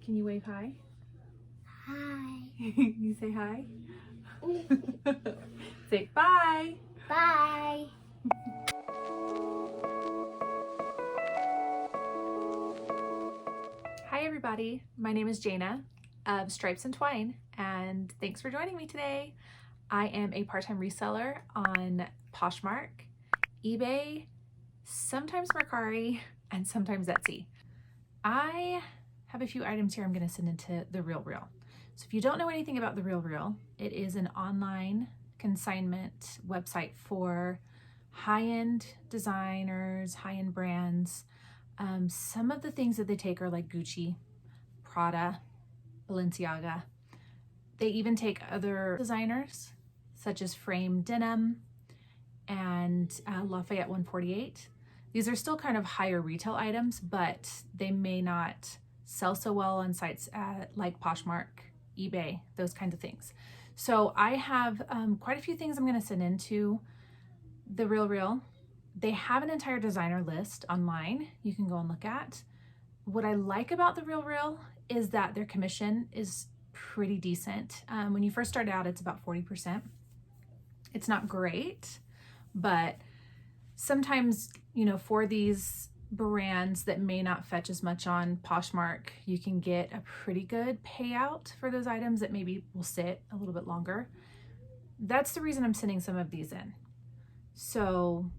Can you wave hi? Hi. You say hi? Say bye. Bye. Hi everybody, my name is Jana of Stripes and Twine, and thanks for joining me today. I am a part-time reseller on Poshmark, eBay, sometimes Mercari, and sometimes Etsy. I have a few items here I'm going to send into The RealReal. So if you don't know anything about The RealReal, it is an online consignment website for high-end designers, high-end brands. Some of the things that they take are like Gucci, Prada, Balenciaga. They even take other designers such as Frame Denim and Lafayette 148. These are still kind of higher retail items, but they may not sell so well on sites like Poshmark, eBay, those kinds of things. So I have quite a few things I'm going to send into The RealReal. They have an entire designer list online you can go and look at. What I like about The RealReal is that their commission is pretty decent. When you first start out, it's about 40%. It's not great, but sometimes, you know, for these brands that may not fetch as much on Poshmark, you can get a pretty good payout for those items that maybe will sit a little bit longer. That's the reason I'm sending some of these in. So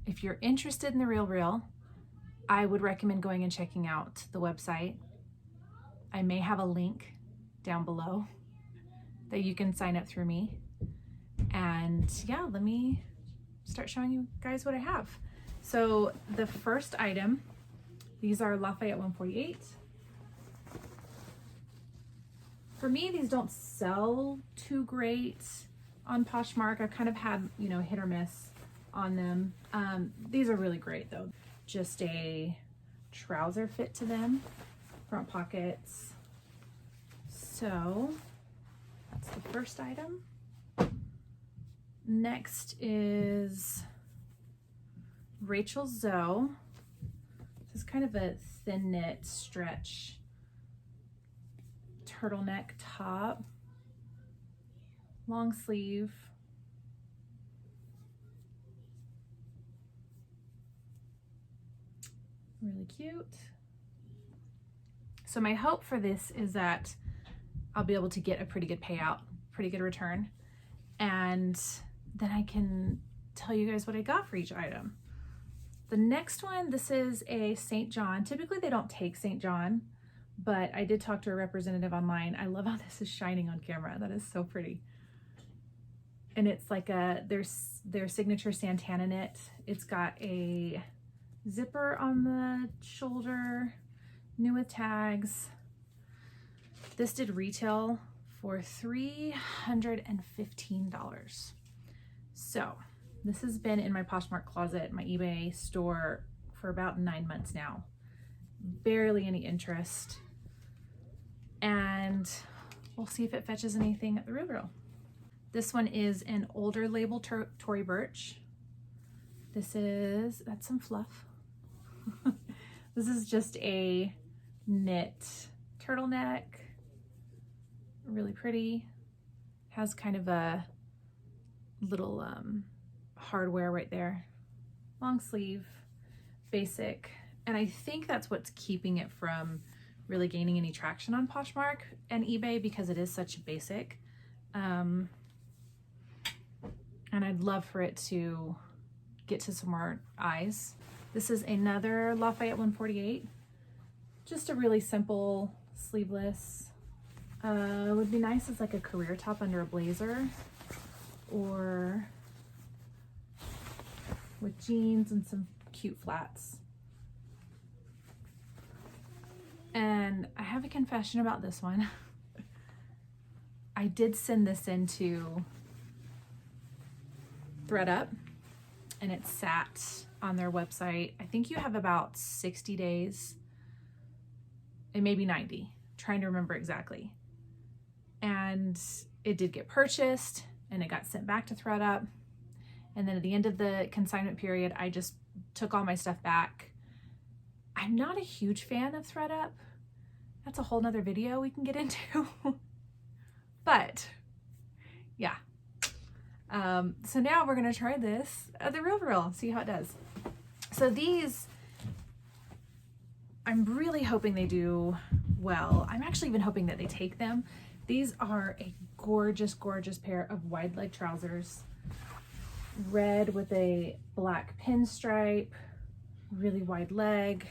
if you're interested in The RealReal, I would recommend going and checking out the website. I may have a link down below that you can sign up through me. And yeah, let me start showing you guys what I have. So the first item, these are Lafayette 148. For me, these don't sell too great on Poshmark. I've kind of had, you know, hit or miss on them. These are really great though. Just a trouser fit to them, front pockets. So that's the first item. Next is Rachel Zoe. This is kind of a thin knit stretch turtleneck top, long sleeve. Really cute. So my hope for this is that I'll be able to get a pretty good payout, pretty good return, and then I can tell you guys what I got for each item. The next one, this is a St. John. Typically they don't take St. John, but I did talk to a representative online. I love how this is shining on camera. That is so pretty. And it's like their signature Santana knit. It's got a zipper on the shoulder, new with tags. This did retail for $315. So this has been in my Poshmark closet, my eBay store, for about 9 months now. Barely any interest. And we'll see if it fetches anything at The RealReal. This one is an older label Tory Burch. That's some fluff. This is just a knit turtleneck, really pretty. Has kind of a little hardware right there. Long sleeve, basic. And I think that's what's keeping it from really gaining any traction on Poshmark and eBay, because it is such a basic. And I'd love for it to get to some more eyes. This is another Lafayette 148. Just a really simple sleeveless. Would be nice as like a career top under a blazer, or with jeans and some cute flats. And I have a confession about this one. I did send this into ThredUp, and it sat on their website. I think you have about 60 days, and maybe 90, trying to remember exactly. And it did get purchased, and it got sent back to ThredUp. And then at the end of the consignment period, I just took all my stuff back. I'm not a huge fan of ThredUp. that's a whole nother video we can get into. But yeah. So now we're gonna try this at the Real, see how it does. So these, I'm really hoping they do well. I'm actually even hoping that they take them. These are a gorgeous, gorgeous pair of wide leg trousers. Red with a black pinstripe, really wide leg.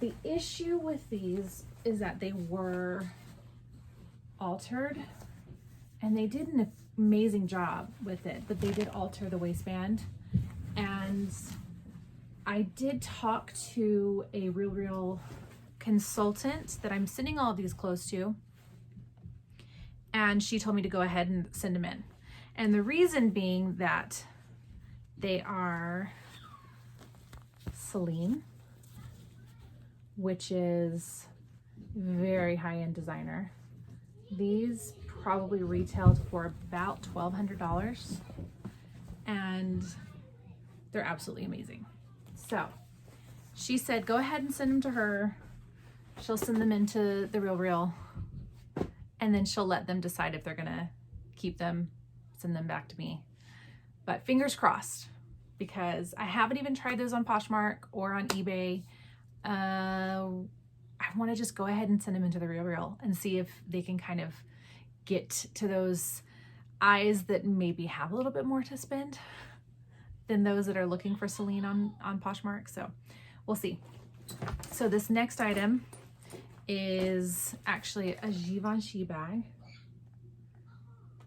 The issue with these is that they were altered, and they did an amazing job with it, but they did alter the waistband. And I did talk to a Real consultant that I'm sending all of these clothes to, and she told me to go ahead and send them in. And the reason being that they are Celine, which is very high-end designer. These probably retailed for about $1,200, and they're absolutely amazing. So she said, go ahead and send them to her. She'll send them into the Real, and then she'll let them decide if they're gonna keep them, send them back to me. But fingers crossed, because I haven't even tried those on Poshmark or on eBay. I want to just go ahead and send them into the Real and see if they can kind of get to those eyes that maybe have a little bit more to spend than those that are looking for Celine on Poshmark. So we'll see. So this next item is actually a Givenchy bag.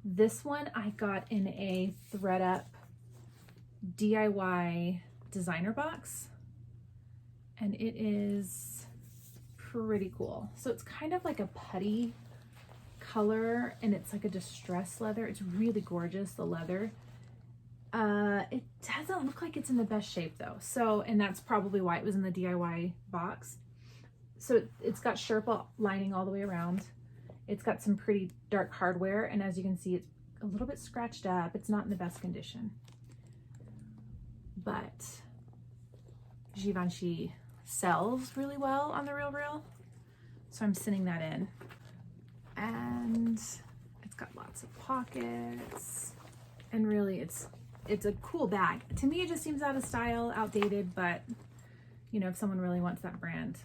This one I got in a ThredUp DIY designer box, and it is pretty cool. So it's kind of like a putty color, and it's like a distressed leather. It's really gorgeous, the leather. It doesn't look like it's in the best shape though. So, and that's probably why it was in the DIY box. So it's got Sherpa lining all the way around. It's got some pretty dark hardware, and as you can see, it's a little bit scratched up. It's not in the best condition, but Givenchy sells really well on the Real, so I'm sending that in. And it's got lots of pockets, and really it's a cool bag. To me, it just seems out of style, outdated, but you know, if someone really wants that brand,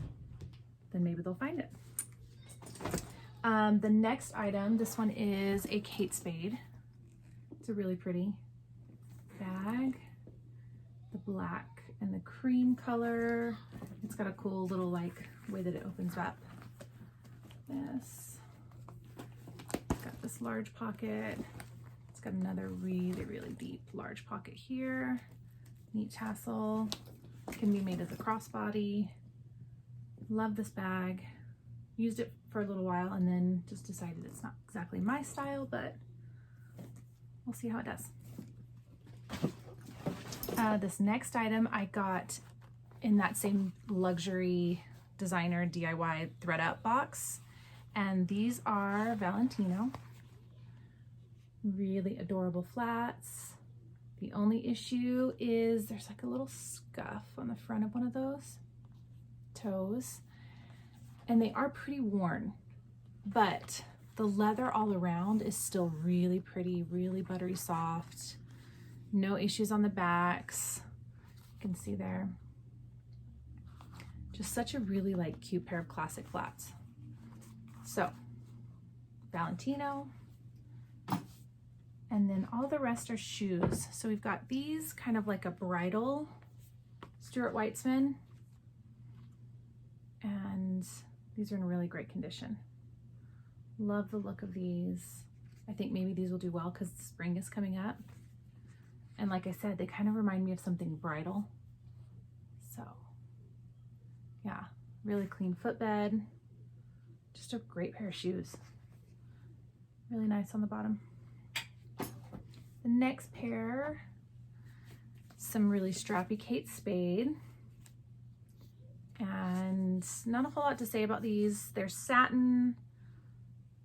then maybe they'll find it. The next item, this one is a Kate Spade. It's a really pretty bag. The black and the cream color. It's got a cool little like way that it opens up. This. It's got this large pocket. It's got another really, really deep large pocket here. Neat tassel. Can be made as a crossbody. Love this bag. Used it for a little while and then just decided it's not exactly my style, but we'll see how it does. This next item I got in that same luxury designer DIY ThredUp box, and these are Valentino. Really adorable flats. The only issue is there's like a little scuff on the front of one of those toes, and they are pretty worn, but the leather all around is still really pretty, really buttery soft. No issues on the backs. You can see there. Just such a really like cute pair of classic flats. So Valentino, and then all the rest are shoes. So we've got these kind of like a bridal Stuart Weitzman, and these are in really great condition. Love the look of these. I think maybe these will do well because spring is coming up. And like I said, they kind of remind me of something bridal. So yeah, really clean footbed. Just a great pair of shoes. Really nice on the bottom. The next pair, some really strappy Kate Spade. And not a whole lot to say about these. They're satin,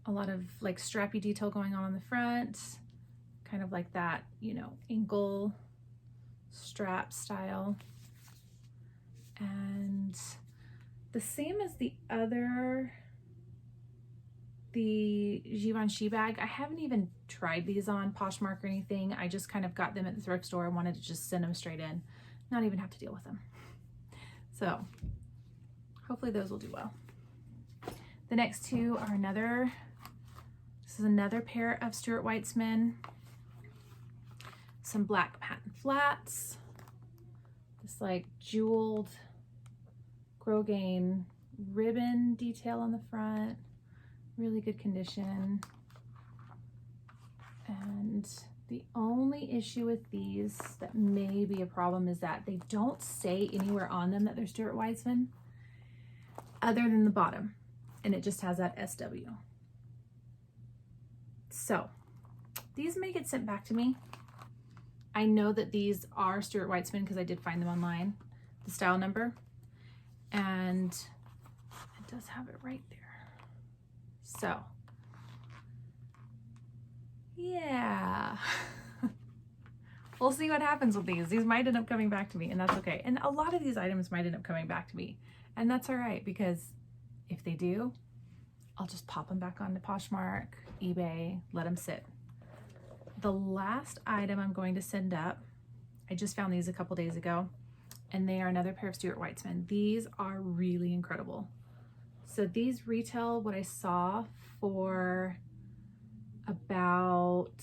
a lot of like strappy detail going on the front, kind of like that, you know, ankle strap style. And the same as the Givenchy bag. I haven't even tried these on Poshmark or anything. I just kind of got them at the thrift store. I wanted to just send them straight in, not even have to deal with them. So hopefully those will do well. The next two are this is another pair of Stuart Weitzman. Some black patent flats. This like jeweled Grosgain ribbon detail on the front. Really good condition. And the only issue with these that may be a problem is that they don't say anywhere on them that they're Stuart Weitzman other than the bottom, and it just has that SW. So these may get sent back to me. I know that these are Stuart Weitzman because I did find them online, the style number, and it does have it right there. So yeah, we'll see what happens with these. These might end up coming back to me, and that's okay. And a lot of these items might end up coming back to me, and that's all right, because if they do, I'll just pop them back onto Poshmark, eBay, let them sit. The last item I'm going to send up, I just found these a couple days ago, and they are another pair of Stuart Weitzman. These are really incredible. So these retail, what I saw, for about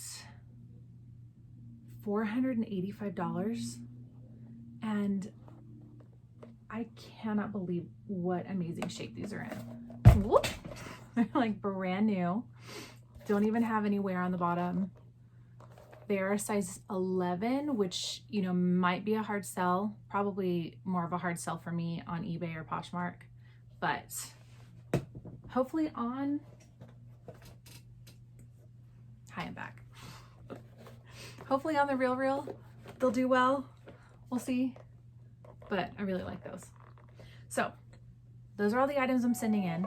$485, and I cannot believe what amazing shape these are in. Whoop! They're like brand new. Don't even have any wear on the bottom. They are a size 11, which, you know, might be a hard sell. Probably more of a hard sell for me on eBay or Poshmark, but hopefully on hi and back. Hopefully on the real they'll do well. We'll see. But I really like those. So those are all the items I'm sending in.